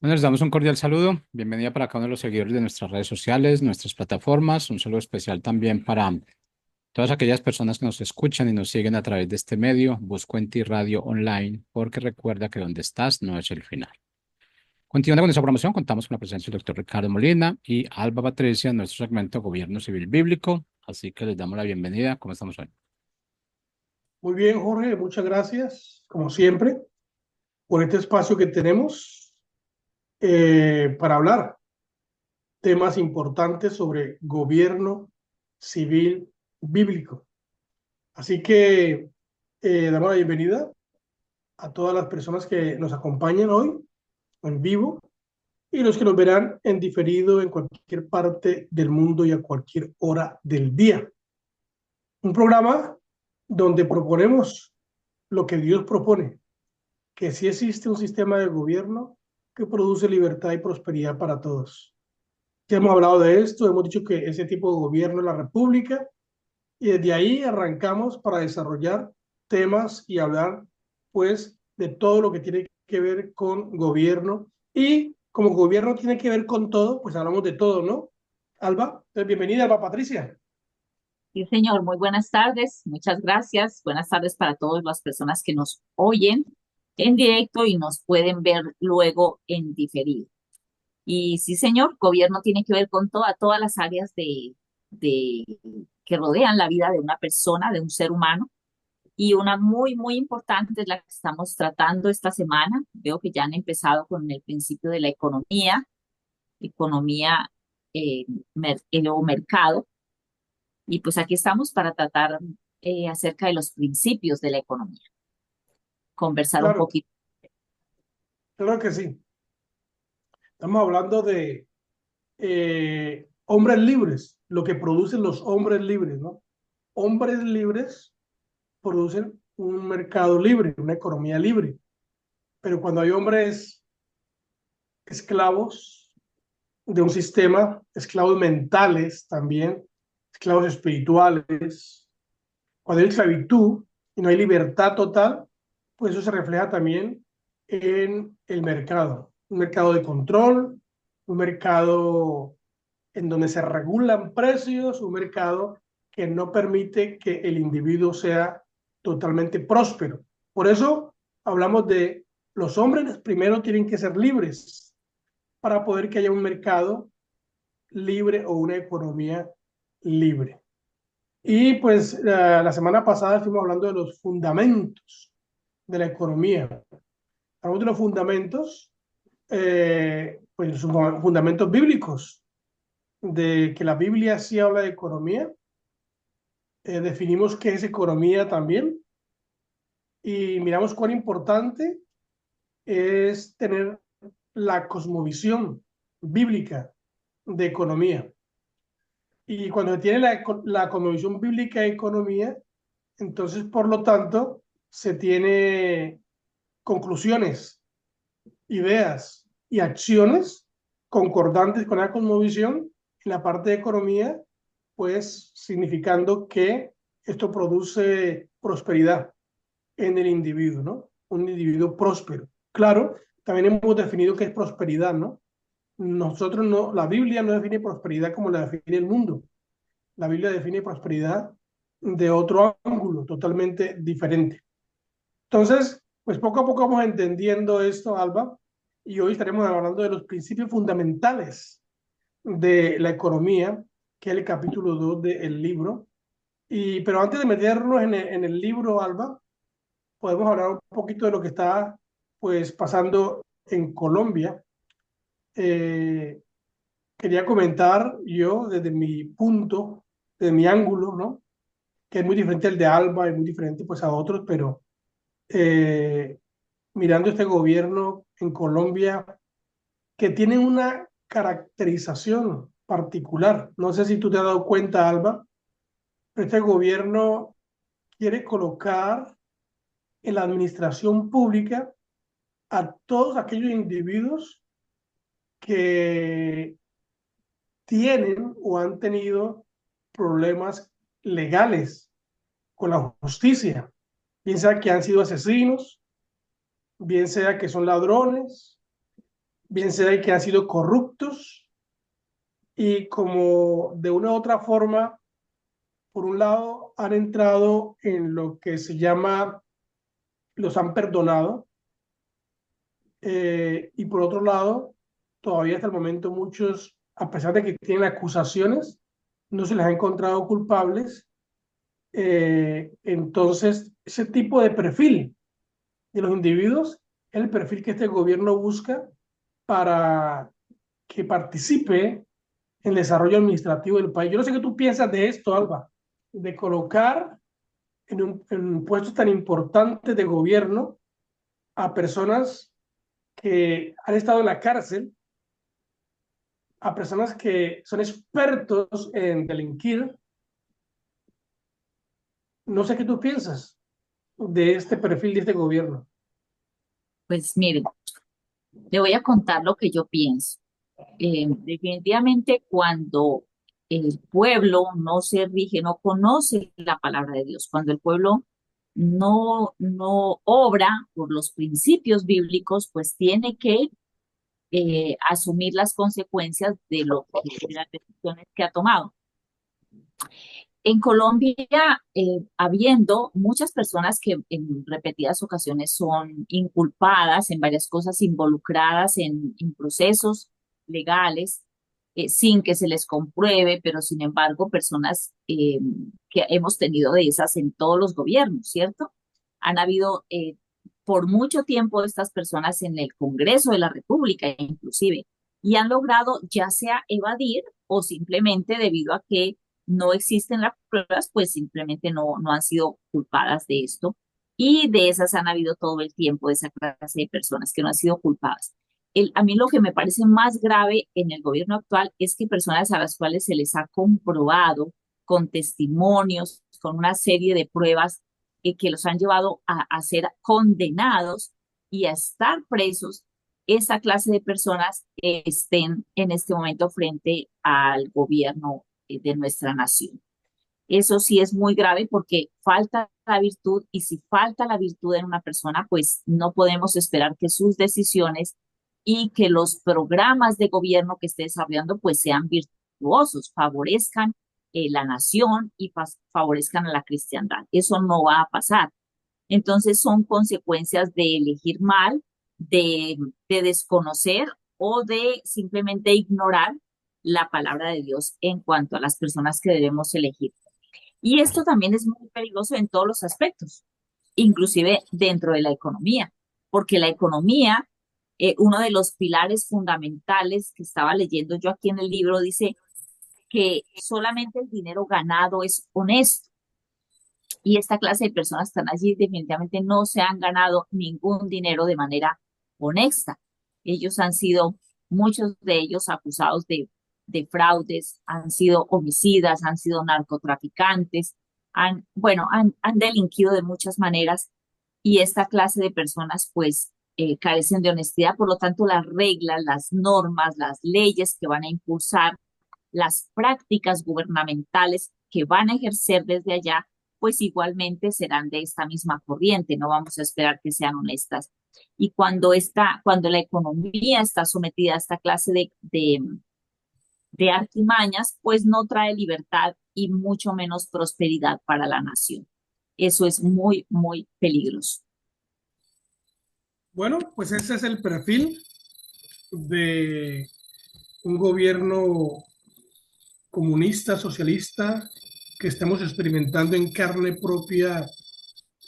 Bueno, les damos un cordial saludo. Bienvenida para cada uno de los seguidores de nuestras redes sociales, nuestras plataformas. Un saludo especial también para todas aquellas personas que nos escuchan y nos siguen a través de este medio, Busco en ti Radio Online, porque recuerda que donde estás no es el final. Continuando con nuestra promoción, contamos con la presencia del doctor Ricardo Molina y Alba Patricia en nuestro segmento Gobierno Civil Bíblico. Así que les damos la bienvenida. ¿Cómo estamos hoy? Muy bien, Jorge, muchas gracias, como siempre, por este espacio que tenemos para hablar temas importantes sobre gobierno civil bíblico. Así que damos la bienvenida a todas las personas que nos acompañan hoy en vivo y los que nos verán en diferido en cualquier parte del mundo y a cualquier hora del día. Un programa donde proponemos lo que Dios propone, que sí existe un sistema de gobierno que produce libertad y prosperidad para todos. Ya hemos hablado de esto, hemos dicho que ese tipo de gobierno es la república y desde ahí arrancamos para desarrollar temas y hablar pues de todo lo que tiene que ver con gobierno y como gobierno tiene que ver con todo, pues hablamos de todo, ¿no? Alba, bienvenida, Alba Patricia. Sí, señor, muy buenas tardes, muchas gracias. Buenas tardes para todas las personas que nos oyen en directo y nos pueden ver luego en diferido. Y sí, señor, gobierno tiene que ver con todas las áreas de, que rodean la vida de una persona, de un ser humano. Y una muy importante es la que estamos tratando esta semana. Veo que ya han empezado con el principio de la economía o mercado. Y pues aquí estamos para tratar acerca de los principios de la economía, conversar un Claro, poquito. claro que sí. Estamos hablando de hombres libres, lo que producen los hombres libres, ¿no? Hombres libres producen un mercado libre, una economía libre, pero cuando hay hombres esclavos de un sistema, esclavos mentales también, esclavos espirituales, cuando hay esclavitud y no hay libertad total, pues eso se refleja también en el mercado, un mercado de control, un mercado en donde se regulan precios, un mercado que no permite que el individuo sea totalmente próspero. Por eso hablamos de los hombres primero tienen que ser libres para poder que haya un mercado libre o una economía libre. Y pues la semana pasada estuvimos hablando de los fundamentos de la economía. Hablamos de los fundamentos, pues sus fundamentos bíblicos, de que la Biblia sí habla de economía, definimos qué es economía también y miramos cuán importante es tener la cosmovisión bíblica de economía. Y cuando se tiene la cosmovisión bíblica de economía, entonces, por lo tanto, se tiene conclusiones, ideas y acciones concordantes con la cosmovisión en la parte de economía, pues significando que esto produce prosperidad en el individuo, ¿no? Un individuo próspero. Claro, también hemos definido qué es prosperidad, ¿no? Nosotros no, la Biblia no define prosperidad como la define el mundo. La Biblia define prosperidad de otro ángulo, totalmente diferente. Entonces, pues poco a poco vamos entendiendo esto, Alba, y hoy estaremos hablando de los principios fundamentales de la economía, que es el capítulo 2 del libro. Pero antes de meternos en el libro, Alba, podemos hablar un poquito de lo que está pues pasando en Colombia. Eh, Quería comentar yo desde mi punto, desde mi ángulo, ¿no? Que es muy diferente al de Alba, es muy diferente pues a otros, pero eh, mirando este gobierno en Colombia que tiene una caracterización particular. No sé si tú te has dado cuenta, Alba, pero este gobierno quiere colocar en la administración pública a todos aquellos individuos que tienen o han tenido problemas legales con la justicia, bien sea que han sido asesinos, bien sea que son ladrones, bien sea que han sido corruptos y como de una u otra forma, por un lado, han entrado en lo que se llama, los han perdonado, y por otro lado, todavía hasta el momento muchos, a pesar de que tienen acusaciones, no se les ha encontrado culpables. Entonces, ese tipo de perfil de los individuos es el perfil que este gobierno busca para que participe en el desarrollo administrativo del país. Yo no sé qué tú piensas de esto, Alba, de colocar en puestos tan importantes de gobierno a personas que han estado en la cárcel, a personas que son expertos en delinquir. No sé qué tú piensas de este perfil de este gobierno. Pues miren, le voy a contar lo que yo pienso. Definitivamente cuando el pueblo no se rige, no conoce la palabra de Dios, cuando el pueblo no obra por los principios bíblicos, pues tiene que asumir las consecuencias de las decisiones que ha tomado. En Colombia, habiendo muchas personas que en repetidas ocasiones son inculpadas en varias cosas, involucradas en procesos legales, sin que se les compruebe, pero sin embargo, personas que hemos tenido de esas en todos los gobiernos, ¿cierto? Han habido por mucho tiempo estas personas en el Congreso de la República, inclusive, y han logrado ya sea evadir o simplemente debido a que no existen las pruebas, pues simplemente no han sido culpadas de esto. Y de esas han habido todo el tiempo, de esa clase de personas que no han sido culpadas. A mí lo que me parece más grave en el gobierno actual es que personas a las cuales se les ha comprobado con testimonios, con una serie de pruebas que los han llevado a ser condenados y a estar presos, esa clase de personas estén en este momento frente al gobierno de nuestra nación. Eso sí es muy grave porque falta la virtud y si falta la virtud en una persona, pues no podemos esperar que sus decisiones y que los programas de gobierno que esté desarrollando pues sean virtuosos, favorezcan la nación y favorezcan a la cristiandad. Eso no va a pasar. Entonces son consecuencias de elegir mal, de desconocer o de simplemente ignorar la palabra de Dios en cuanto a las personas que debemos elegir. Y esto también es muy peligroso en todos los aspectos, inclusive dentro de la economía, porque la economía, uno de los pilares fundamentales que estaba leyendo yo aquí en el libro, dice que solamente el dinero ganado es honesto. Y esta clase de personas están allí, definitivamente no se han ganado ningún dinero de manera honesta. Ellos han sido, muchos de ellos acusados de fraudes, han sido homicidas, han sido narcotraficantes, han delinquido de muchas maneras y esta clase de personas pues carecen de honestidad. Por lo tanto, las reglas, las normas, las leyes que van a impulsar, las prácticas gubernamentales que van a ejercer desde allá, pues igualmente serán de esta misma corriente, no vamos a esperar que sean honestas. Y cuando la economía está sometida a esta clase de artimañas, pues no trae libertad y mucho menos prosperidad para la nación. Eso es muy, muy peligroso. Bueno, pues ese es el perfil de un gobierno comunista, socialista, que estamos experimentando en carne propia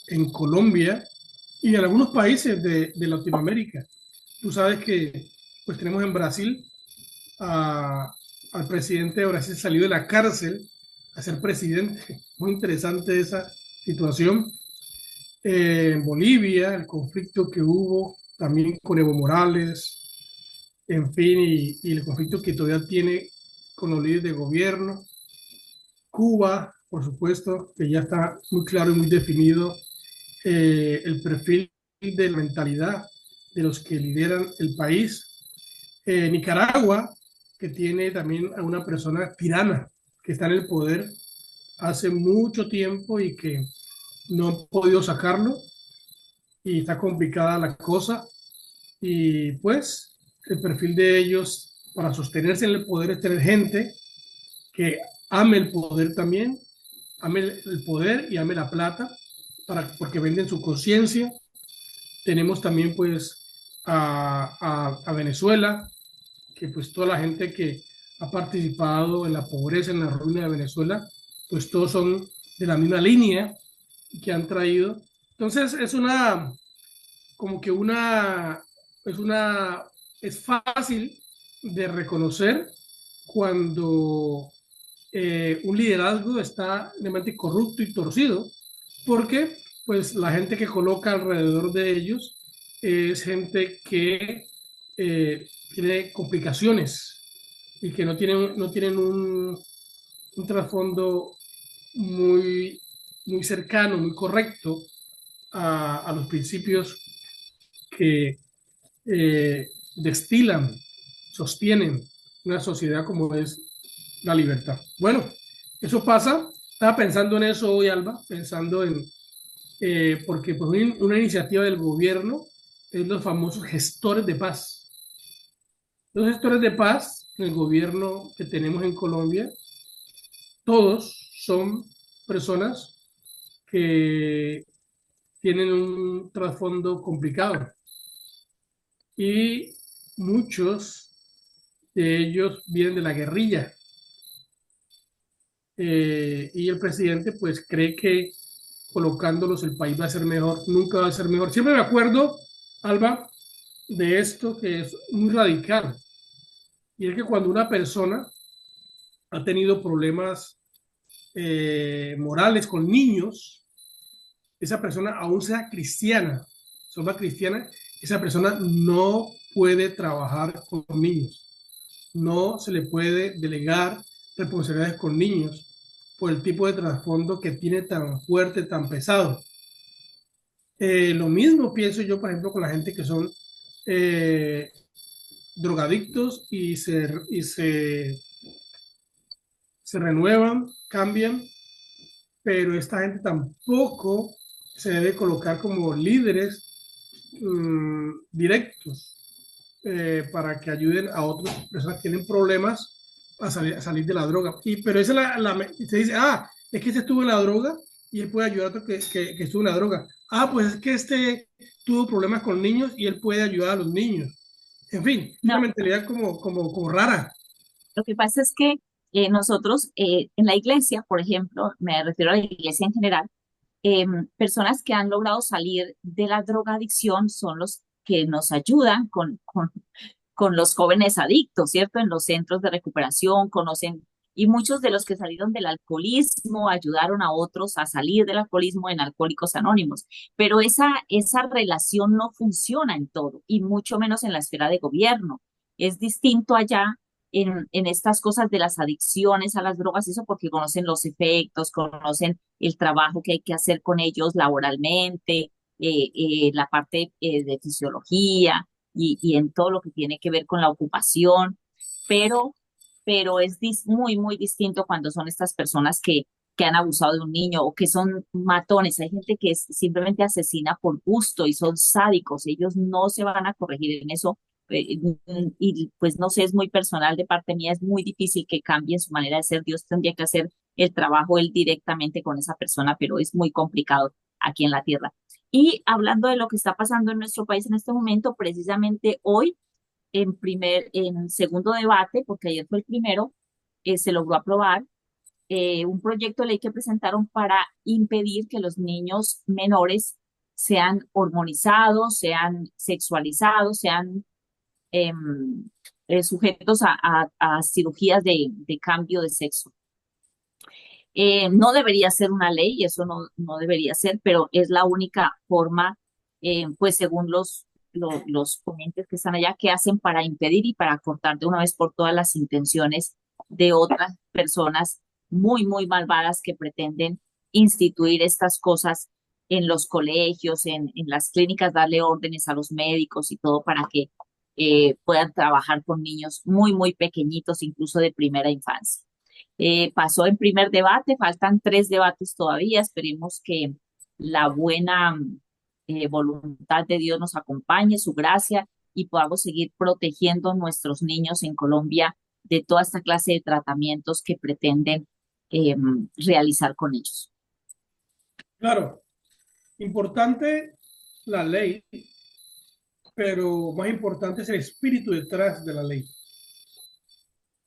en Colombia y en algunos países de Latinoamérica. Tú sabes que pues tenemos en Brasil al presidente de Brasil salió de la cárcel a ser presidente. Muy interesante esa situación. En Bolivia, el conflicto que hubo también con Evo Morales, en fin, y el conflicto que todavía tiene con los líderes de gobierno. Cuba, por supuesto, que ya está muy claro y muy definido el perfil de la mentalidad de los que lideran el país. Nicaragua, que tiene también a una persona tirana que está en el poder hace mucho tiempo y que no han podido sacarlo y está complicada la cosa. Y pues el perfil de ellos para sostenerse en el poder es tener gente que ame el poder también, ame el poder y ame la plata, porque venden su conciencia. Tenemos también pues a Venezuela, que pues toda la gente que ha participado en la pobreza, en la ruina de Venezuela, pues todos son de la misma línea que han traído. Entonces es una, como que es fácil de reconocer cuando un liderazgo está realmente corrupto y torcido, porque pues la gente que coloca alrededor de ellos es gente que tiene complicaciones y que no tienen un trasfondo muy, muy cercano, muy correcto a los principios que destilan, sostienen una sociedad como es la libertad. Bueno, eso pasa. Estaba pensando en eso hoy, Alba, pensando en, porque pues, una iniciativa del gobierno es los famosos gestores de paz. Los gestores de paz, en el gobierno que tenemos en Colombia, todos son personas que tienen un trasfondo complicado y muchos de ellos vienen de la guerrilla. Y el presidente pues cree que colocándolos el país va a ser mejor, nunca va a ser mejor. Siempre me acuerdo, Alba, de esto que es muy radical, y es que cuando una persona ha tenido problemas morales con niños, esa persona aún sea cristiana, sola cristiana, esa persona no puede trabajar con niños, no se le puede delegar responsabilidades con niños por el tipo de trasfondo que tiene tan fuerte, tan pesado. Lo mismo pienso yo, por ejemplo, con la gente que son eh, drogadictos se renuevan, cambian, pero esta gente tampoco se debe colocar como líderes directos para que ayuden a otras personas que tienen problemas a salir de la droga. Pero esa es se dice, es que este estuvo en la droga y él puede ayudar a otro que estuvo en la droga. Pues es que este tuvo problemas con niños y él puede ayudar a los niños. En fin, es una No, mentalidad como rara. lo que pasa es que nosotros en la iglesia, por ejemplo, me refiero a la iglesia en general, personas que han logrado salir de la drogadicción son los que nos ayudan con los jóvenes adictos, ¿cierto? En los centros de recuperación, conocen, y muchos de los que salieron del alcoholismo ayudaron a otros a salir del alcoholismo en Alcohólicos Anónimos. Pero esa relación no funciona en todo, y mucho menos en la esfera de gobierno. Es distinto allá en estas cosas de las adicciones a las drogas, eso porque conocen los efectos, conocen el trabajo que hay que hacer con ellos laboralmente, la parte de fisiología y en todo lo que tiene que ver con la ocupación, pero, pero es muy, muy distinto cuando son estas personas que han abusado de un niño o que son matones. Hay gente que simplemente asesina por gusto y son sádicos. Ellos no se van a corregir en eso. Y pues no sé, es muy personal de parte mía, es muy difícil que cambien su manera de ser. Dios tendría que hacer el trabajo él directamente con esa persona, pero es muy complicado aquí en la tierra. Y hablando de lo que está pasando en nuestro país en este momento, precisamente hoy, en segundo debate, porque ayer fue el primero, se logró aprobar un proyecto de ley que presentaron para impedir que los niños menores sean hormonizados, sean sexualizados, sean sujetos a cirugías de cambio de sexo. No debería ser una ley, eso no debería ser, pero es la única forma, pues según los ponentes que están allá, que hacen para impedir y para cortar de una vez por todas las intenciones de otras personas muy, muy malvadas que pretenden instituir estas cosas en los colegios, en las clínicas, darle órdenes a los médicos y todo para que puedan trabajar con niños muy, muy pequeñitos, incluso de primera infancia. Pasó en primer debate, faltan 3 debates todavía, esperemos que la buena voluntad de Dios nos acompañe, su gracia, y podamos seguir protegiendo a nuestros niños en Colombia de toda esta clase de tratamientos que pretenden realizar con ellos. Claro, importante la ley, pero más importante es el espíritu detrás de la ley.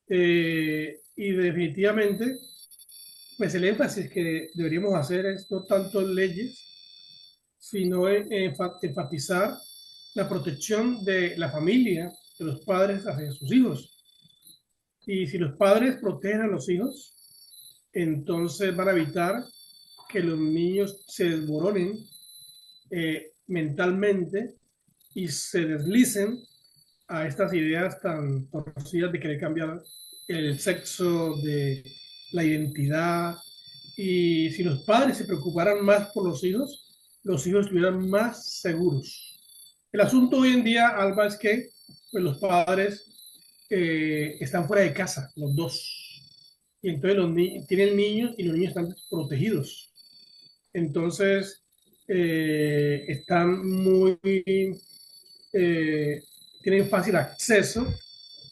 Y definitivamente, pues el énfasis que deberíamos hacer es no tanto en leyes, sino en enfatizar la protección de la familia, de los padres hacia sus hijos. Y si los padres protegen a los hijos, entonces van a evitar que los niños se desmoronen mentalmente y se deslicen a estas ideas tan torcidas de querer cambiar el sexo, de la identidad. Y si los padres se preocuparan más por los hijos estuvieran más seguros. El asunto hoy en día, Alba, es que pues, los padres están fuera de casa, los dos. Y entonces tienen niños y los niños están protegidos. Entonces, están tienen fácil acceso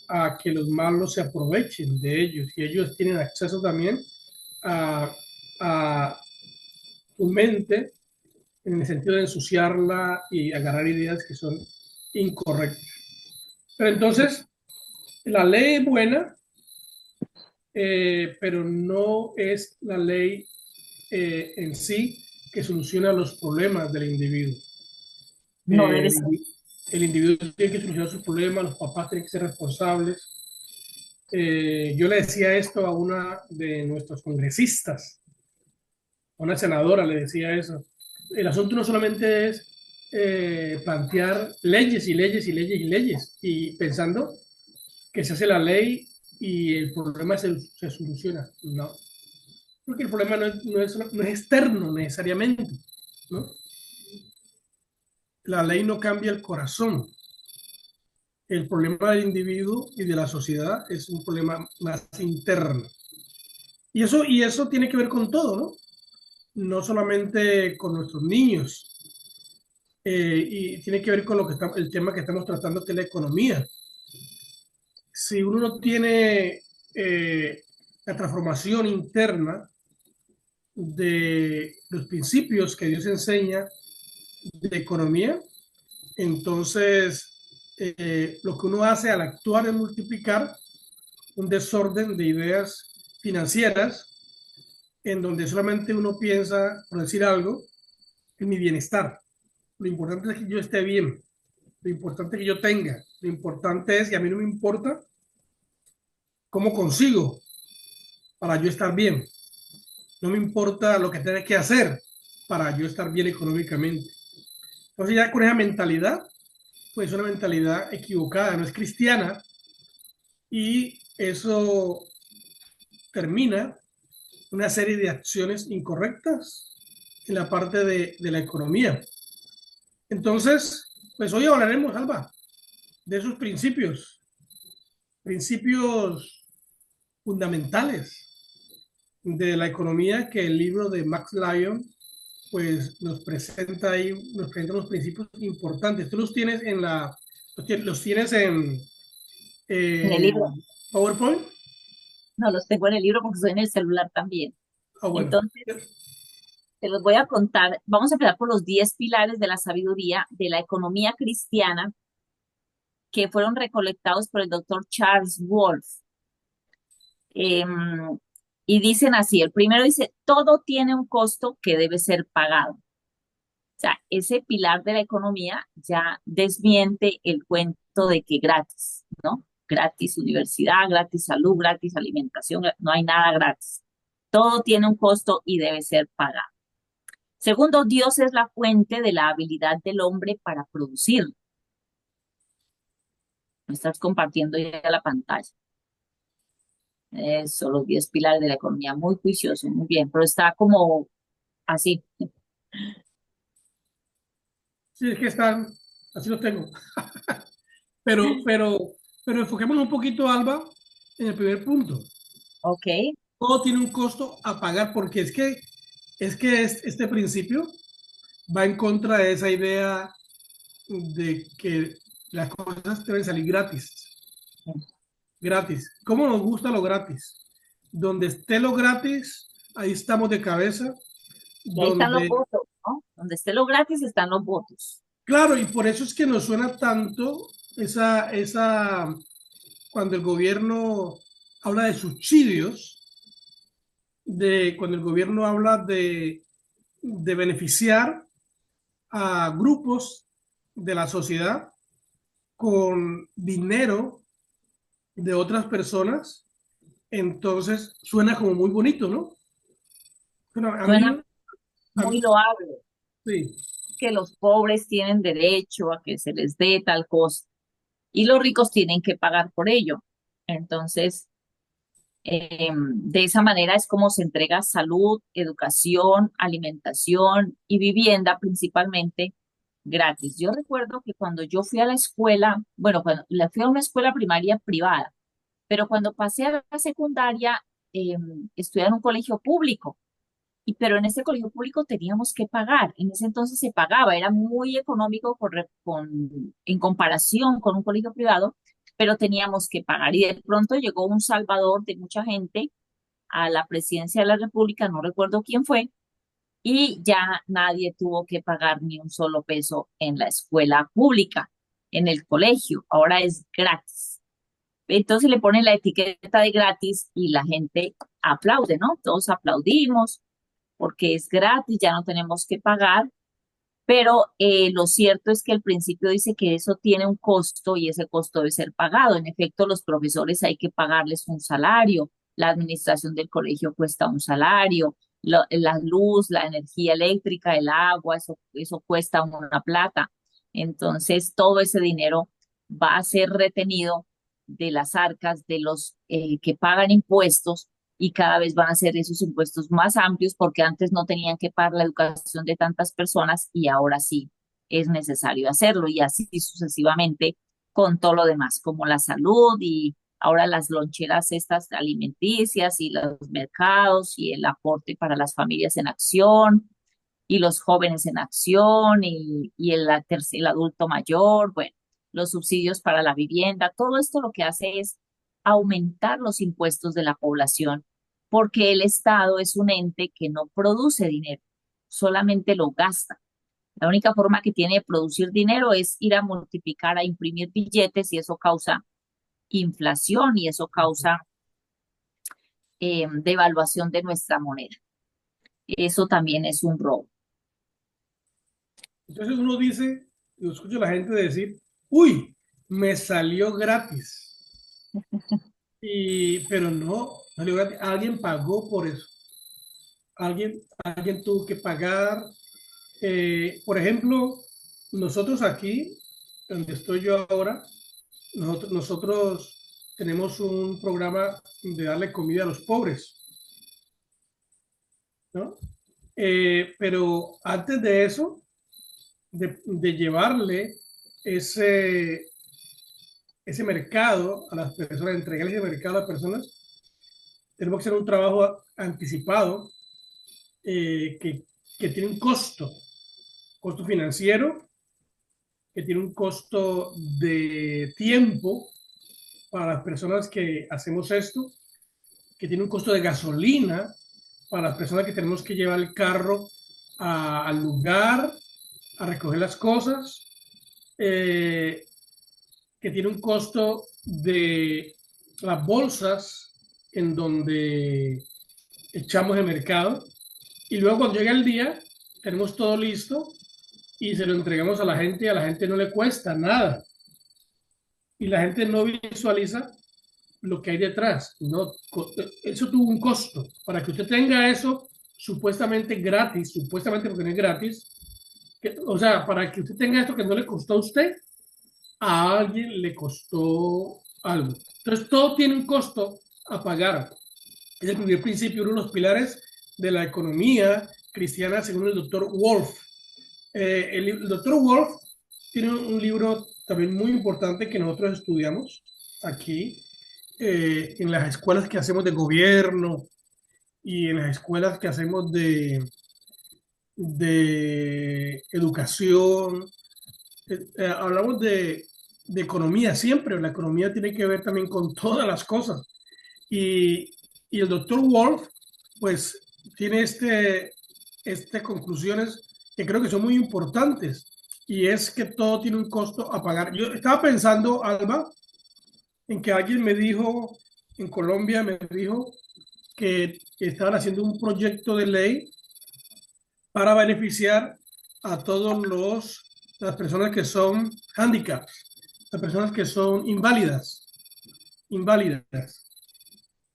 a que los malos se aprovechen de ellos. Y ellos tienen acceso también a tu mente en el sentido de ensuciarla y agarrar ideas que son incorrectas. Pero entonces, la ley es buena, pero no es la ley en sí que soluciona los problemas del individuo. No debe ser. El individuo tiene que solucionar sus problemas, los papás tienen que ser responsables. Yo le decía esto a una de nuestros congresistas, a una senadora le decía eso. El asunto no solamente es plantear leyes y leyes y leyes y leyes y pensando que se hace la ley y el problema se soluciona. No, porque el problema no es externo necesariamente, ¿no? La ley no cambia el corazón. El problema del individuo y de la sociedad es un problema más interno. Y eso tiene que ver con todo, ¿no? No solamente con nuestros niños, y tiene que ver con el tema que estamos tratando, que es la economía. Si uno no tiene la transformación interna de los principios que Dios enseña de economía, entonces lo que uno hace al actuar es multiplicar un desorden de ideas financieras en donde solamente uno piensa, por decir algo, en mi bienestar. Lo importante es que yo esté bien, lo importante es que yo tenga, lo importante es, y a mí no me importa cómo consigo para yo estar bien, no me importa lo que tenga que hacer para yo estar bien económicamente. Entonces ya con esa mentalidad, pues es una mentalidad equivocada, no es cristiana, y eso termina una serie de acciones incorrectas en la parte de la economía. Entonces, pues hoy hablaremos, Alba, de esos principios fundamentales de la economía que el libro de Max Lyon pues nos presenta ahí, nos presenta unos principios importantes. Tú los tienes los tienes En el libro, PowerPoint. no los tengo en el libro porque estoy en el celular también. Ah, bueno. Entonces, te los voy a contar. Vamos a empezar por los 10 pilares de la sabiduría de la economía cristiana que fueron recolectados por el doctor Charles Wolf. Y dicen así, el primero dice, todo tiene un costo que debe ser pagado. O sea, ese pilar de la economía ya desmiente el cuento de que gratis, ¿no? Gratis universidad, gratis salud, gratis alimentación, no hay nada gratis. Todo tiene un costo y debe ser pagado. Segundo, Dios es la fuente de la habilidad del hombre para producir. Me estás compartiendo ya la pantalla. Eso, los 10 pilares de la economía, muy juicioso, muy bien, pero está como así. Sí, es que están, así los tengo. pero enfoquémonos un poquito, Alba, en el primer punto. Ok, Todo tiene un costo a pagar porque este principio va en contra de esa idea de que Las cosas deben salir gratis. Gratis. ¿Cómo nos gusta lo gratis? Donde esté lo gratis, ahí estamos de cabeza. Y ahí están los Donde, votos, ¿no? Donde esté lo gratis están los votos. claro, y por eso es que nos suena tanto cuando el gobierno habla de subsidios, cuando el gobierno habla de beneficiar a grupos de la sociedad con dinero de otras personas, entonces suena como muy bonito, ¿no? Bueno, Suena a muy mí, loable sí. que los pobres tienen derecho a que se les dé tal cosa y los ricos tienen que pagar por ello. Entonces, de esa manera es como se entrega salud, educación, alimentación y vivienda principalmente gratis. Yo recuerdo que cuando yo fui a la escuela, bueno, cuando fui a una escuela primaria privada, pero cuando pasé a la secundaria, estudié en un colegio público. Pero en este colegio público teníamos que pagar. En ese entonces se pagaba, era muy económico en comparación con un colegio privado, pero teníamos que pagar. Y de pronto llegó un salvador de mucha gente a la presidencia de la República, no recuerdo quién fue, y ya nadie tuvo que pagar ni un solo peso en la escuela pública, en el colegio. Ahora es gratis. Entonces le ponen la etiqueta de gratis y la gente aplaude, ¿no? Todos aplaudimos porque es gratis, ya no tenemos que pagar, pero lo cierto es que el principio dice que eso tiene un costo y ese costo debe ser pagado. En efecto, los profesores hay que pagarles un salario, la administración del colegio cuesta un salario, la luz, la energía eléctrica, el agua, eso cuesta una plata. Entonces, todo ese dinero va a ser retenido de las arcas de los que pagan impuestos y cada vez van a ser esos impuestos más amplios porque antes no tenían que pagar la educación de tantas personas y ahora sí es necesario hacerlo y así sucesivamente con todo lo demás, como la salud y ahora las loncheras estas alimenticias y los mercados y el aporte para las familias en acción y los jóvenes en acción y el adulto mayor, bueno, los subsidios para la vivienda, todo esto lo que hace es aumentar los impuestos de la población, porque el Estado es un ente que no produce dinero, solamente lo gasta. La única forma que tiene de producir dinero es ir a multiplicar, a imprimir billetes y eso causa inflación y eso causa devaluación de nuestra moneda. Eso también es un robo. Entonces uno dice, yo escucho a la gente decir, uy, me salió gratis. Pero no, salió gratis. Alguien pagó por eso. Alguien tuvo que pagar. Por ejemplo, nosotros aquí, donde estoy yo ahora, nosotros tenemos un programa de darle comida a los pobres, ¿no? Pero antes de eso, de llevarle ese, ese mercado a las personas, entregarle ese mercado a las personas, tenemos que hacer un trabajo anticipado que, tiene un costo financiero, que tiene un costo de tiempo para las personas que hacemos esto, que tiene un costo de gasolina para las personas que tenemos que llevar el carro al lugar, a recoger las cosas, eh, que tiene un costo de las bolsas en donde echamos el mercado y luego cuando llega el día tenemos todo listo y se lo entregamos a la gente y a la gente no le cuesta nada y la gente no visualiza lo que hay detrás. No, eso tuvo un costo. Para que usted tenga eso supuestamente gratis, supuestamente porque no es gratis, o sea, para que usted tenga esto que no le costó a usted, a alguien le costó algo. Entonces, todo tiene un costo a pagar. Es el primer principio, uno de los pilares de la economía cristiana, según el doctor Wolf. El doctor Wolf tiene un libro también muy importante que nosotros estudiamos aquí en las escuelas que hacemos de gobierno y en las escuelas que hacemos de educación. Hablamos de economía siempre. La economía tiene que ver también con todas las cosas. Y, y el doctor Wolf, pues, tiene estas conclusiones que creo que son muy importantes. Y es que todo tiene un costo a pagar. Yo estaba pensando, Alba, en que alguien me dijo, en Colombia me dijo que estaban haciendo un proyecto de ley para beneficiar a las personas que son handicaps, las personas que son inválidas.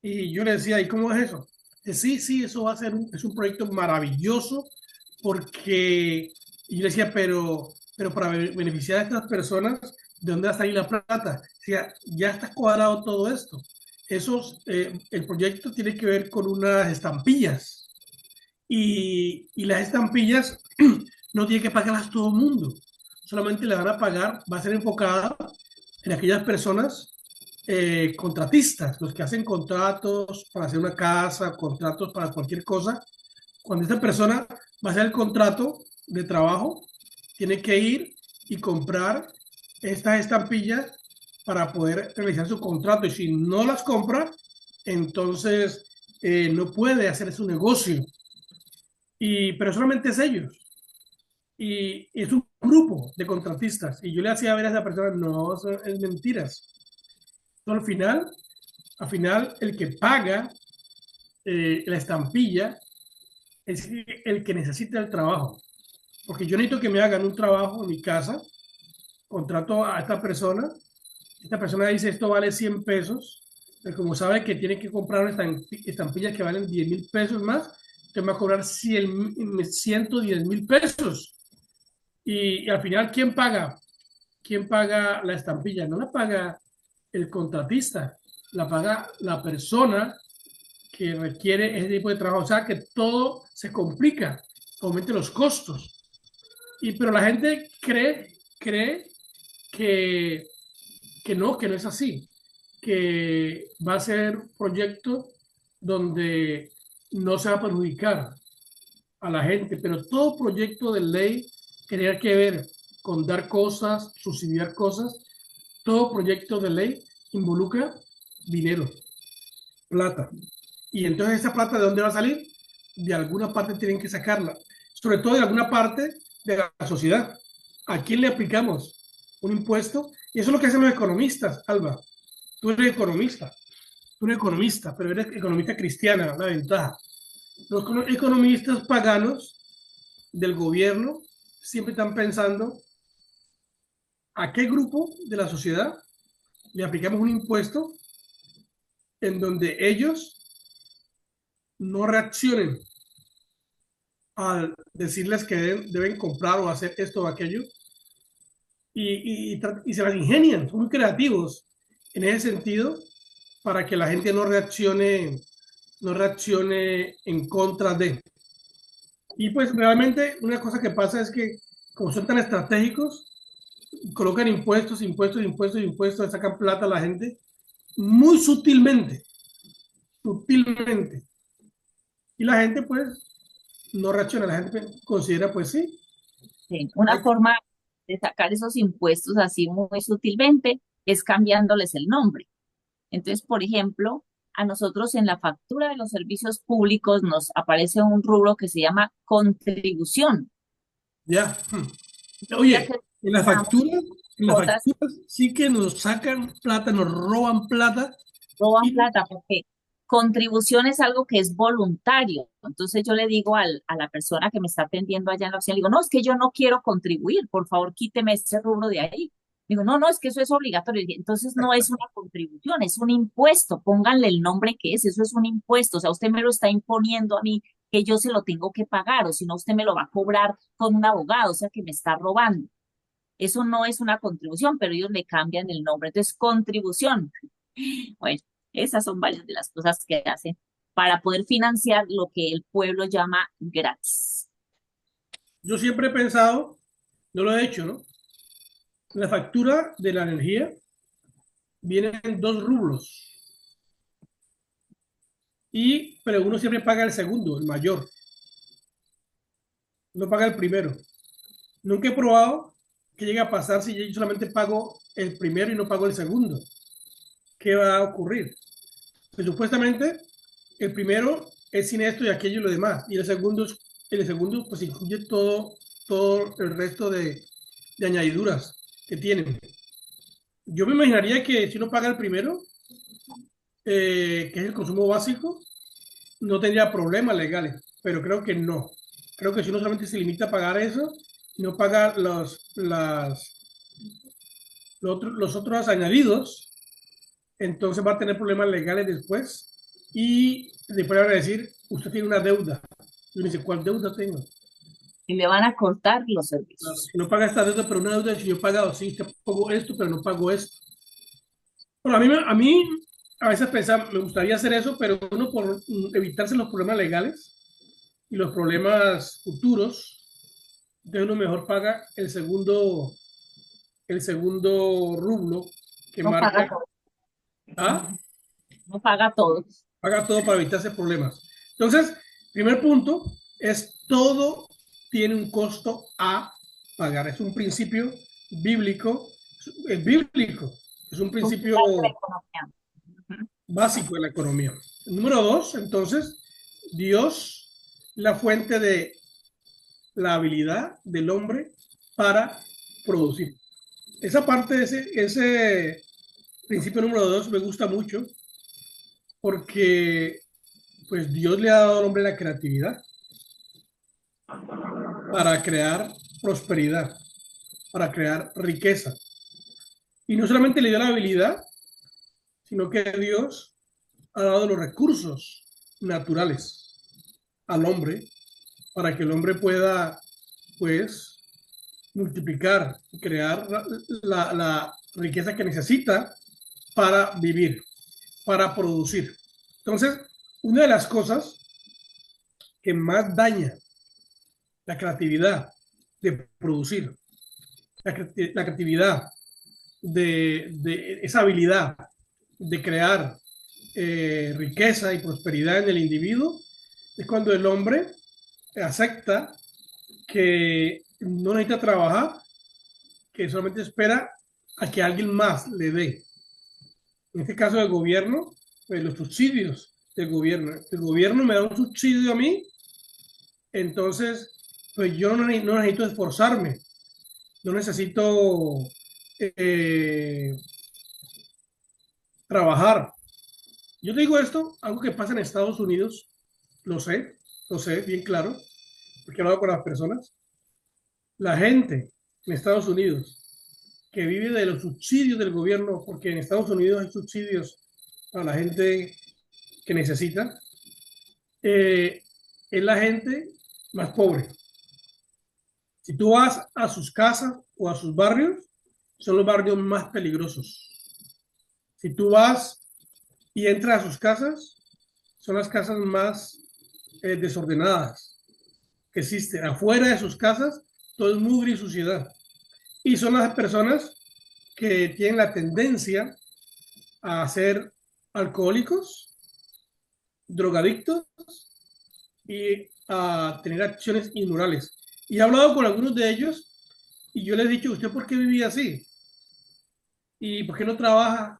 Y yo le decía, ¿y cómo es eso? Sí, sí, eso va a ser es un proyecto maravilloso porque, y yo le decía, pero para beneficiar a estas personas, ¿de dónde va a salir la plata? O sea, ya está cuadrado todo esto. El proyecto tiene que ver con unas estampillas y las estampillas no tiene que pagarlas todo el mundo, solamente le van a pagar, va a ser enfocada en aquellas personas contratistas, los que hacen contratos para hacer una casa, contratos para cualquier cosa. Cuando esta persona va a hacer el contrato de trabajo, tiene que ir y comprar estas estampillas para poder realizar su contrato. Y si no las compra, entonces no puede hacer su negocio. Pero solamente es ellos. Y es un grupo de contratistas. Y yo le hacía ver a esa persona, no, eso es mentiras. Entonces, al final, el que paga la estampilla es el que necesita el trabajo. Porque yo necesito que me hagan un trabajo en mi casa, contrato a esta persona dice esto vale 100 pesos, pero como sabe que tiene que comprar estampillas que valen 10.000 pesos más, te va a cobrar 110.000 pesos. Y al final, ¿quién paga? ¿Quién paga la estampilla? No la paga el contratista, la paga la persona que requiere ese tipo de trabajo. O sea que todo se complica, aumenta los costos. Pero la gente cree que, que no es así, que va a ser un proyecto donde no se va a perjudicar a la gente, pero todo proyecto de ley que tenga que ver con dar cosas, subsidiar cosas, todo proyecto de ley involucra dinero, plata. Y entonces esa plata, ¿de dónde va a salir? De alguna parte tienen que sacarla, sobre todo de alguna parte de la sociedad. ¿A quién le aplicamos un impuesto? Y eso es lo que hacen los economistas, Alba. Tú eres economista, pero eres economista cristiana, la ventaja. Los economistas paganos del gobierno siempre están pensando a qué grupo de la sociedad le aplicamos un impuesto en donde ellos no reaccionen al decirles que deben comprar o hacer esto o aquello y se las ingenian, son muy creativos en ese sentido para que la gente no reaccione en contra de. Y pues realmente una cosa que pasa es que como son tan estratégicos, colocan impuestos, impuestos, impuestos, impuestos, sacan plata a la gente muy sutilmente, sutilmente. Y la gente pues no reacciona, la gente considera pues sí, Sí, una hay, forma de sacar esos impuestos así muy sutilmente es cambiándoles el nombre. Entonces, por ejemplo, a nosotros en la factura de los servicios públicos nos aparece un rubro que se llama contribución. ya. Entonces, ya Oye, que en la damos factura, en la cosas, factura sí que nos sacan plata, nos roban plata roban y plata, porque contribución es algo que es voluntario. Entonces yo le digo a la persona que me está atendiendo allá en la oficina, le digo, no, es que yo no quiero contribuir, por favor quíteme ese rubro de ahí. Digo, no, no, es que eso es obligatorio. Entonces no es una contribución, es un impuesto. Pónganle el nombre que es, eso es un impuesto. O sea, usted me lo está imponiendo a mí que yo se lo tengo que pagar, o si no, usted me lo va a cobrar con un abogado, o sea, que me está robando. Eso no es una contribución, pero ellos le cambian el nombre. Entonces, contribución. Bueno, esas son varias de las cosas que hacen para poder financiar lo que el pueblo llama gratis. yo siempre he pensado, no lo he hecho, ¿no? La factura de la energía viene en dos rublos, pero uno siempre paga el segundo, el mayor, no paga el primero. Nunca he probado ¿Qué llega a pasar si yo solamente pago el primero y no pago el segundo? ¿Qué va a ocurrir? Pues supuestamente el primero es sin esto y aquello y lo demás, y el segundo pues incluye todo el resto de añadiduras que tienen. Yo me imaginaría que si uno paga el primero, que es el consumo básico, no tendría problemas legales, pero creo que no. Creo que si uno solamente se limita a pagar eso, no paga los otros añadidos, entonces va a tener problemas legales después y después van a decir, usted tiene una deuda. Y uno dice, ¿cuál deuda tengo? Y le van a cortar los servicios. Si no paga esta deuda, pero una deuda que yo he pagado, sí, te pago esto, pero no pago esto. Bueno, a mí a veces me gustaría hacer eso, pero uno por evitarse los problemas legales y los problemas futuros, entonces uno mejor paga el segundo rublo que No paga marca, todo. ¿ah? No paga todo. Haga todo para evitarse problemas. Entonces, primer punto es todo tiene un costo a pagar. Es un principio bíblico, es un principio Cultural de la economía. Ujú. básico de la economía. Número dos, entonces, Dios, la fuente de la habilidad del hombre para producir. Esa parte de ese principio número dos me gusta mucho porque pues Dios le ha dado al hombre la creatividad para crear prosperidad, para crear riqueza. Y no solamente le dio la habilidad, sino que Dios ha dado los recursos naturales al hombre para que el hombre pueda, pues, multiplicar y crear la riqueza que necesita para vivir, para producir. Entonces, una de las cosas que más daña la creatividad de producir, la creatividad de esa habilidad de crear riqueza y prosperidad en el individuo, es cuando el hombre acepta que no necesita trabajar, que solamente espera a que alguien más le dé. En este caso del gobierno, pues los subsidios del gobierno. El gobierno me da un subsidio a mí, entonces pues yo no necesito esforzarme, no necesito eh, trabajar. Yo te digo esto, algo que pasa en Estados Unidos, lo sé, lo sé bien claro, porque he hablado con las personas. La gente en Estados Unidos que vive de los subsidios del gobierno, porque en Estados Unidos hay subsidios para la gente que necesita, es la gente más pobre. Si tú vas a sus casas o a sus barrios, son los barrios más peligrosos. Si tú vas y entras a sus casas, son las casas más desordenadas que existen. Afuera de sus casas, todo es mugre y suciedad. Y son las personas que tienen la tendencia a ser alcohólicos, drogadictos y a tener acciones inmorales. Y he hablado con algunos de ellos y yo les he dicho, ¿usted por qué vivía así? ¿Y por qué no trabaja?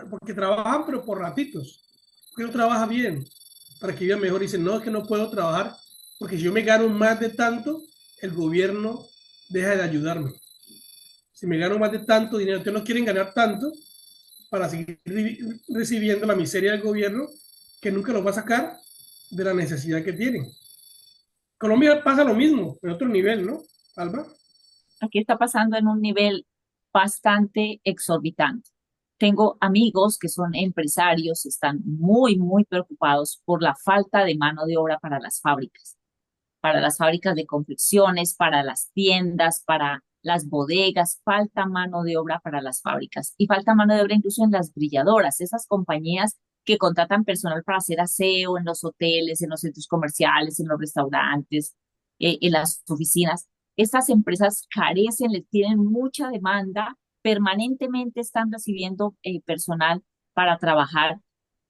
Porque trabajan, pero por ratitos. ¿Por qué no trabaja bien? Para que viva mejor. Y dicen, no, es que no puedo trabajar porque si yo me gano más de tanto, el gobierno deja de ayudarme. Si me gano más de tanto dinero, ustedes no quieren ganar tanto para seguir recibiendo la miseria del gobierno que nunca los va a sacar de la necesidad que tienen. Colombia pasa lo mismo, en otro nivel, ¿no, Alba? Aquí está pasando en un nivel bastante exorbitante. Tengo amigos que son empresarios, están muy, muy preocupados por la falta de mano de obra para las fábricas de confecciones, para las tiendas, para las bodegas, falta mano de obra para las fábricas y falta mano de obra incluso en las brilladoras, esas compañías que contratan personal para hacer aseo en los hoteles, en los centros comerciales, en los restaurantes, en las oficinas. Estas empresas carecen, les tienen mucha demanda, permanentemente están recibiendo personal para trabajar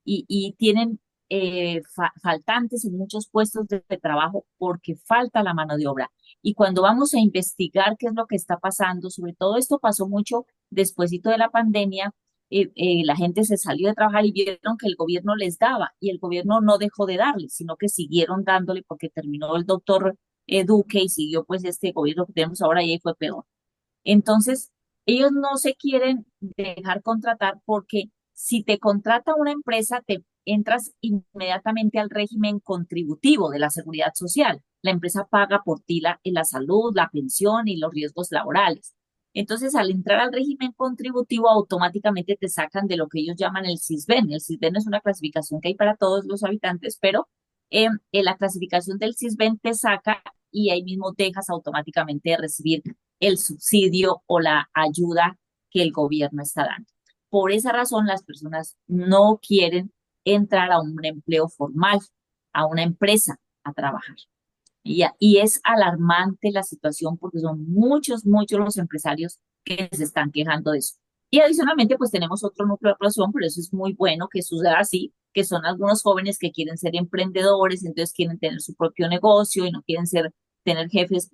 y tienen faltantes en muchos puestos de trabajo porque falta la mano de obra. Y cuando vamos a investigar qué es lo que está pasando, sobre todo esto pasó mucho despuesito de la pandemia, la gente se salió de trabajar y vieron que el gobierno les daba y el gobierno no dejó de darles, sino que siguieron dándole porque terminó el doctor Duque y siguió pues este gobierno que tenemos ahora y ahí fue peor. Entonces, ellos no se quieren dejar contratar porque si te contrata una empresa, te entras inmediatamente al régimen contributivo de la seguridad social. La empresa paga por ti la salud, la pensión y los riesgos laborales. Entonces, al entrar al régimen contributivo, automáticamente te sacan de lo que ellos llaman el SISBEN. El SISBEN es una clasificación que hay para todos los habitantes, pero en la clasificación del SISBEN te saca y ahí mismo dejas automáticamente de recibir el subsidio o la ayuda que el gobierno está dando. Por esa razón, las personas no quieren entrar a un empleo formal, a una empresa a trabajar. Y es alarmante la situación porque son muchos los empresarios que se están quejando de eso. Y adicionalmente, pues tenemos otro núcleo de población, pero eso es muy bueno que suceda así, que son algunos jóvenes que quieren ser emprendedores, entonces quieren tener su propio negocio y no quieren tener jefes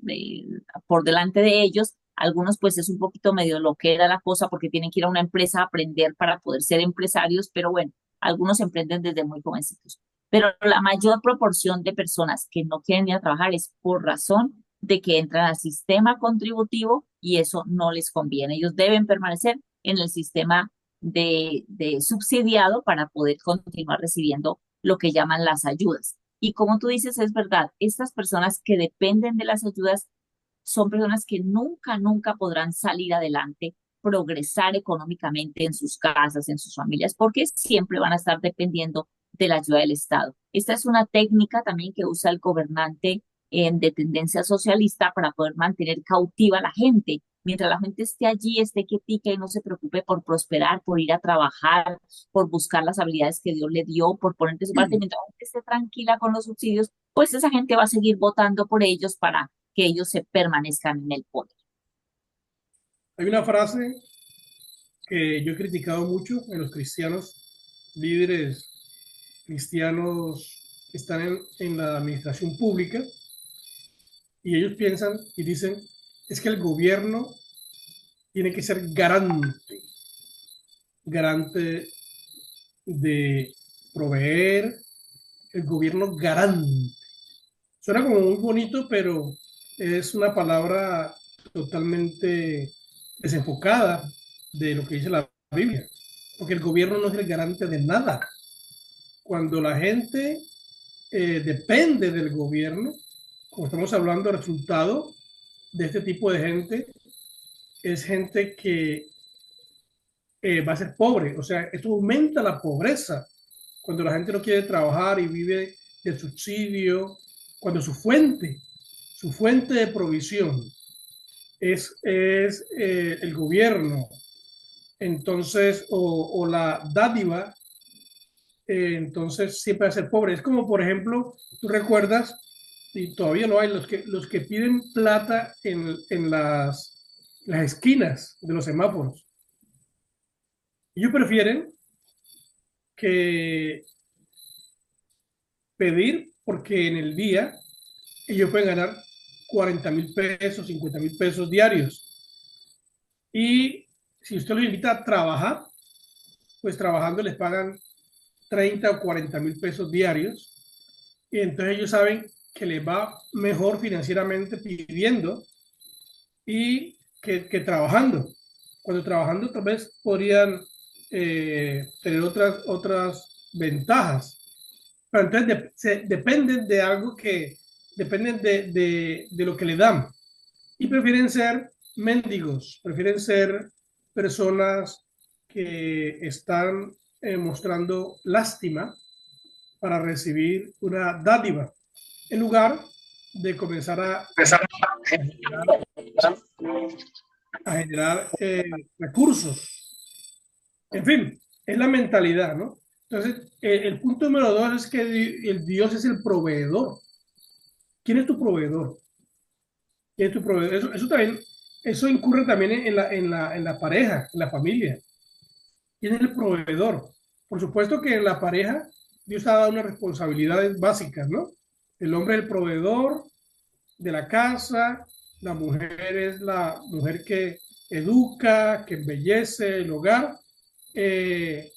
por delante de ellos. Algunos pues es un poquito medio lo que era la cosa porque tienen que ir a una empresa a aprender para poder ser empresarios, pero bueno, algunos emprenden desde muy jovencitos. Pero la mayor proporción de personas que no quieren ir a trabajar es por razón de que entran al sistema contributivo y eso no les conviene. Ellos deben permanecer en el sistema de subsidiado para poder continuar recibiendo lo que llaman las ayudas. Y como tú dices, es verdad, estas personas que dependen de las ayudas son personas que nunca podrán salir adelante, progresar económicamente en sus casas, en sus familias, porque siempre van a estar dependiendo de la ayuda del Estado. Esta es una técnica también que usa el gobernante de tendencia socialista para poder mantener cautiva a la gente. Mientras la gente esté allí, esté quietica y no se preocupe por prosperar, por ir a trabajar, por buscar las habilidades que Dios le dio, por poner de su parte, mientras la gente esté tranquila con los subsidios, pues esa gente va a seguir votando por ellos para que ellos se permanezcan en el poder. Hay una frase que yo he criticado mucho en los cristianos, líderes cristianos que están en la administración pública, y ellos piensan y dicen, es que el gobierno tiene que ser garante de proveer, el gobierno garante. Suena como muy bonito, pero es una palabra totalmente desenfocada de lo que dice la Biblia, porque el gobierno no es el garante de nada. Cuando la gente depende del gobierno, como estamos hablando, el resultado de este tipo de gente es gente que va a ser pobre. O sea, esto aumenta la pobreza cuando la gente no quiere trabajar y vive del subsidio, cuando su fuente de provisión es el gobierno, entonces, o la dádiva, entonces siempre va a ser pobre. Es como, por ejemplo, tú recuerdas, y todavía lo hay, los que piden plata en las esquinas de los semáforos. Ellos prefieren que pedir porque en el día ellos pueden ganar 40,000 pesos, 50,000 pesos diarios. Y si usted los invita a trabajar, pues trabajando les pagan 30 o 40,000 pesos diarios. Y entonces ellos saben que les va mejor financieramente pidiendo y que trabajando. Cuando trabajando tal vez podrían tener otras ventajas. Pero entonces dependen de algo que dependen de lo que le dan. Y prefieren ser mendigos, prefieren ser personas que están mostrando lástima para recibir una dádiva, en lugar de comenzar a generar recursos. En fin, es la mentalidad, ¿no? Entonces, el punto número 2 es que el Dios es el proveedor. ¿Quién es tu proveedor? ¿Quién es tu proveedor? Eso también, eso incurre también en la pareja, en la familia. ¿Quién es el proveedor? Por supuesto que en la pareja Dios ha dado unas responsabilidades básicas, ¿no? El hombre es el proveedor de la casa, la mujer es la mujer que educa, que embellece el hogar, eh,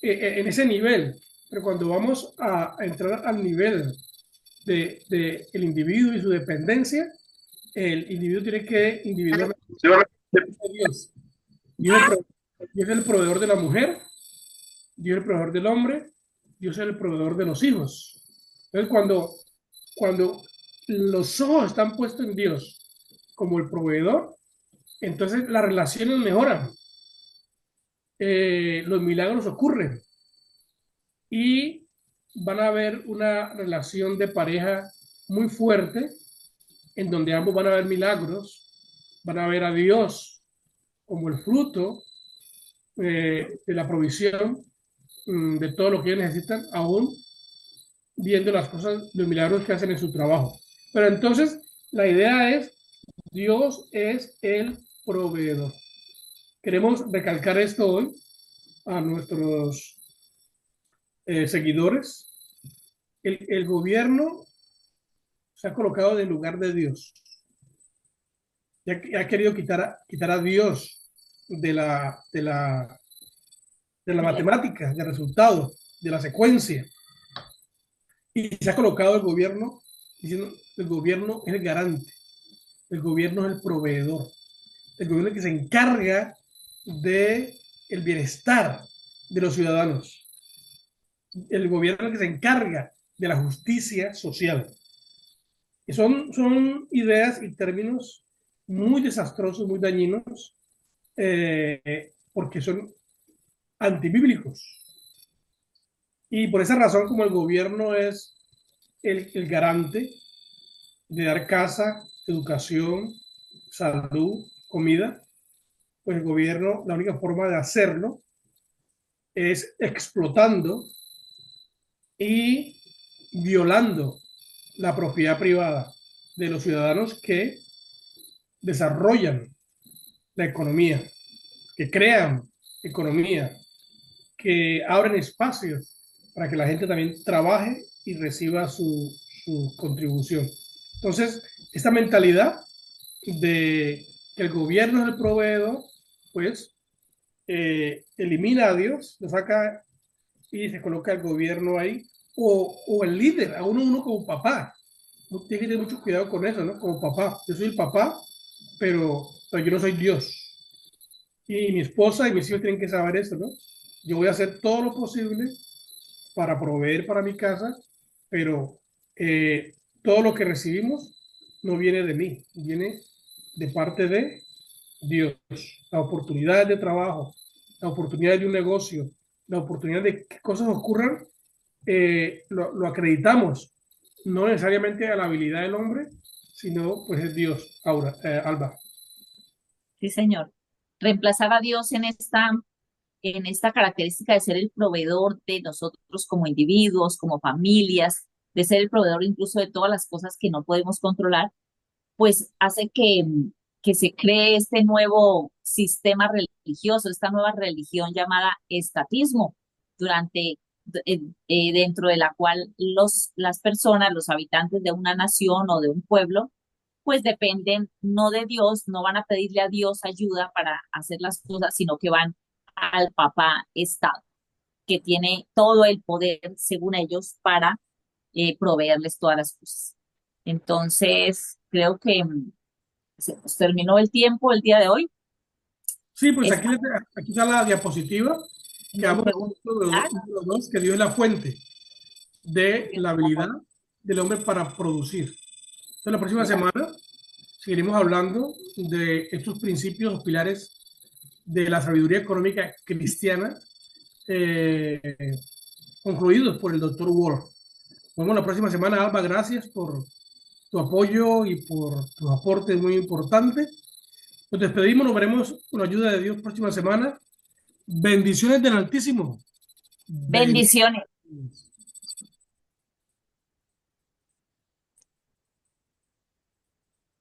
en ese nivel. Pero cuando vamos a entrar al nivel de el individuo y su dependencia, el individuo tiene que individualmente a Dios. Dios es el proveedor de la mujer, Dios es el proveedor del hombre, Dios es el proveedor de los hijos. Entonces, cuando los ojos están puestos en Dios como el proveedor, entonces las relaciones mejoran, los milagros ocurren y van a haber una relación de pareja muy fuerte en donde ambos van a ver milagros, van a ver a Dios como el fruto de la provisión de todo lo que ellos necesitan, aún viendo las cosas, los milagros que hacen en su trabajo. Pero entonces la idea es, Dios es el proveedor. Queremos recalcar esto hoy a nuestros seguidores. El gobierno se ha colocado en lugar de Dios. Ha querido quitar a Dios de la matemática, del resultado, de la secuencia. Y se ha colocado el gobierno diciendo, el gobierno es el garante, el gobierno es el proveedor, el gobierno es el que se encarga de el bienestar de los ciudadanos, el gobierno es el que se encarga de la justicia social. Y son ideas y términos muy desastrosos, muy dañinos, porque son antibíblicos. Y por esa razón, como el gobierno es el garante de dar casa, educación, salud, comida, pues el gobierno, la única forma de hacerlo es explotando y violando la propiedad privada de los ciudadanos que desarrollan la economía, que crean economía, que abren espacios para que la gente también trabaje y reciba su contribución. Entonces, esta mentalidad de que el gobierno es el proveedor, pues elimina a Dios, lo saca y se coloca el gobierno ahí, o el líder, a uno como papá. Tiene que tener mucho cuidado con eso, ¿no? Como papá. Yo soy el papá, pero yo no soy Dios. Y mi esposa y mis hijos tienen que saber eso, ¿no? Yo voy a hacer todo lo posible para proveer para mi casa, pero todo lo que recibimos no viene de mí, viene de parte de Dios. Las oportunidades de trabajo, las oportunidades de un negocio, la oportunidad de que cosas ocurran, lo acreditamos, no necesariamente a la habilidad del hombre, sino pues es Dios, Alba. Sí, señor. Reemplazar a Dios en esta característica de ser el proveedor de nosotros como individuos, como familias, de ser el proveedor incluso de todas las cosas que no podemos controlar, pues hace que se cree este nuevo sistema religioso, esta nueva religión llamada estatismo, durante, dentro de la cual las personas, los habitantes de una nación o de un pueblo, pues dependen no de Dios, no van a pedirle a Dios ayuda para hacer las cosas, sino que van al papá Estado, que tiene todo el poder, según ellos, para proveerles todas las cosas. Entonces, creo que se nos terminó el tiempo el día de hoy. Sí, pues Esta aquí está la diapositiva que muy habla preguntar. número dos, que Dios es la fuente de la habilidad del hombre para producir. Entonces, la próxima semana seguiremos hablando de estos principios o pilares de la sabiduría económica cristiana, concluidos por el doctor Ward. Nos vemos la próxima semana, Alba. Gracias por tu apoyo y por tus aportes muy importantes. Nos despedimos, nos veremos con la ayuda de Dios próxima semana. Bendiciones del Altísimo. Bendiciones. Bendiciones.